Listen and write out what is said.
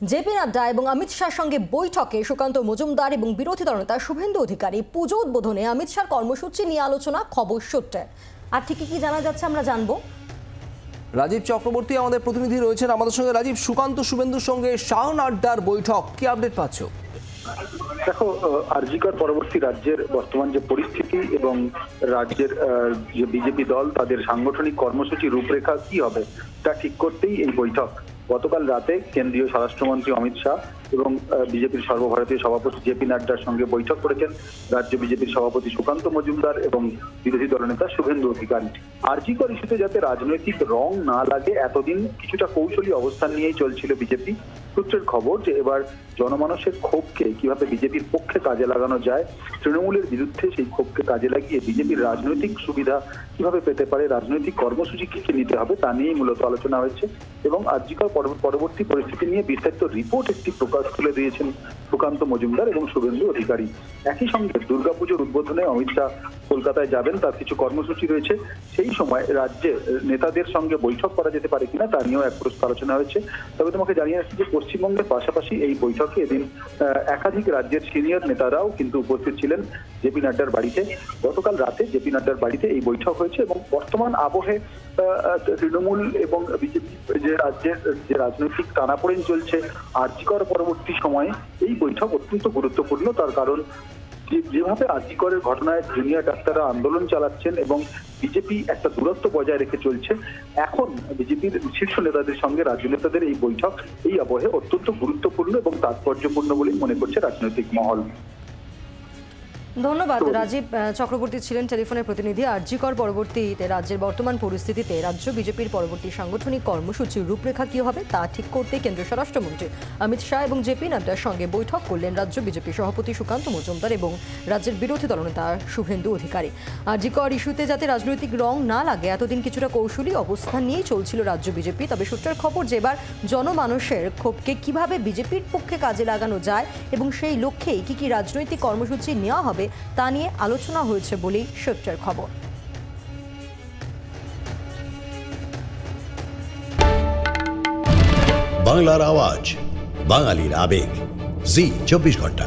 JP Nadda এবং অমিত শাহর সঙ্গে বৈঠকে সুকান্ত মজুমদার এবং বিরোধী দলনেতা শুভেন্দু অধিকারী পুজো উদ্বোধনে অমিত শাহর কর্মসূচি নিয়ে আলোচনা, খবর সূত্রে। আর ঠিক কি জানা যাচ্ছে আমরা জানবো। রাজীব চক্রবর্তী আমাদের প্রতিনিধি রয়েছেন আমাদের সঙ্গে। রাজীব, সুকান্ত শুভেন্দুর সঙ্গে শাহ নাড্ডার বৈঠক, কি আপডেট পাচ্ছ? দেখো, আরজিকর পরবর্তী রাজ্যের বর্তমান যে পরিস্থিতি এবং রাজ্যের যে বিজেপি দল তাদের সাংগঠনিক কর্মসূচি রূপরেখা কি হবে তা ঠিক করতেই এই বৈঠক। গতকাল রাতে কেন্দ্রীয় স্বরাষ্ট্রমন্ত্রী অমিত শাহ এবং বিজেপির সর্বভারতীয় সভাপতি জেপি নাড্ডার সঙ্গে বৈঠক করেছেন রাজ্য বিজেপির সভাপতি সুকান্ত মজুমদার এবং বিরোধী দলনেতা শুভেন্দু অধিকারী। আরজিকর ইস্যুতে যাতে রাজনৈতিক রং না লাগে এতদিন কিছুটা কৌশলী অবস্থান নিয়েই চলছিল বিজেপি। সূত্রের খবর যে এবার জনমানসের ক্ষোভকে কিভাবে বিজেপির পক্ষে কাজে লাগানো যায়, তৃণমূলের বিরুদ্ধে সেই ক্ষোভকে কাজে লাগিয়ে বিজেপির রাজনৈতিক সুবিধা কিভাবে পেতে পারে, রাজনৈতিক কর্মসূচি কি কি নিতে হবে তা নিয়েই মূলত আলোচনা হয়েছে। এবং আরজিকর পরবর্তী পরিস্থিতি নিয়ে বিস্তারিত রিপোর্ট একটি প্রকাশ তুলে দিয়েছেন সুকান্ত মজুমদার এবং শুভেন্দু অধিকারী। একই সঙ্গে দুর্গাপুজোর উদ্বোধনে অমিত শাহ কলকাতায় যাবেন, তার কিছু কর্মসূচি রয়েছে। সেই সময় রাজ্যে নেতাদের সঙ্গে বৈঠক করা যেতে পারে কিনা তা নিয়েও এক প্রস্তাব আলোচনা হয়েছে। তবে তোমাকে জানিয়ে রাখছি যে পশ্চিমবঙ্গের পাশাপাশি এই বৈঠকে এদিন একাধিক রাজ্যের সিনিয়র নেতারাও কিন্তু উপস্থিত ছিলেন জেপি নাড্ডার বাড়িতে। গতকাল রাতে জেপি নাড্ডার বাড়িতে এই বৈঠক হয়েছে এবং বর্তমান আবহে তৃণমূল এবং বিজেপি যে রাজ্যের যে রাজনৈতিক টানাপোড়েন চলছে আরজিকর পরবর্তী সময়ে এই বৈঠক অত্যন্ত গুরুত্বপূর্ণ। তার কারণ যেভাবে আরজিকরের ঘটনায় জুনিয়র ডাক্তাররা আন্দোলন চালাচ্ছেন এবং বিজেপি একটা দূরত্ব বজায় রেখে চলছে, এখন বিজেপির শীর্ষ নেতাদের সঙ্গে রাজ্য নেতাদের এই বৈঠক এই আবহে অত্যন্ত গুরুত্বপূর্ণ এবং তাৎপর্যপূর্ণ বলেই মনে করছে রাজনৈতিক মহল। ধন্যবাদ। রাজীব চক্রবর্তী ছিলেন টেলিফোনের প্রতিনিধি। আরজিকর পরবর্তীতে রাজ্যের বর্তমান পরিস্থিতিতে রাজ্য বিজেপির পরবর্তী সাংগঠনিক কর্মসূচির রূপরেখা কি হবে তা ঠিক করতে কেন্দ্রীয় স্বরাষ্ট্রমন্ত্রী অমিত শাহ এবং জেপি নাড্ডার সঙ্গে বৈঠক করলেন রাজ্য বিজেপি সভাপতি সুকান্ত মজুমদার এবং রাজ্যের বিরোধী দলনেতা শুভেন্দু অধিকারী। আরজিকর ইস্যুতে যাতে রাজনৈতিক রং না লাগে এতদিন কিছুটা কৌশলী অবস্থান নিয়েই চলছিল রাজ্য বিজেপি। তবে সূত্রের খবর যে এবার জনমানসের ক্ষোভকে কিভাবে বিজেপির পক্ষে কাজে লাগানো যায় এবং সেই লক্ষ্যেই কি কি রাজনৈতিক কর্মসূচি নেওয়া হবে তা নিয়ে আলোচনা হয়েছে বলেই সূত্রের খবর। বাংলার আওয়াজ, বাঙালির আবেগ, জি 24 ঘন্টা।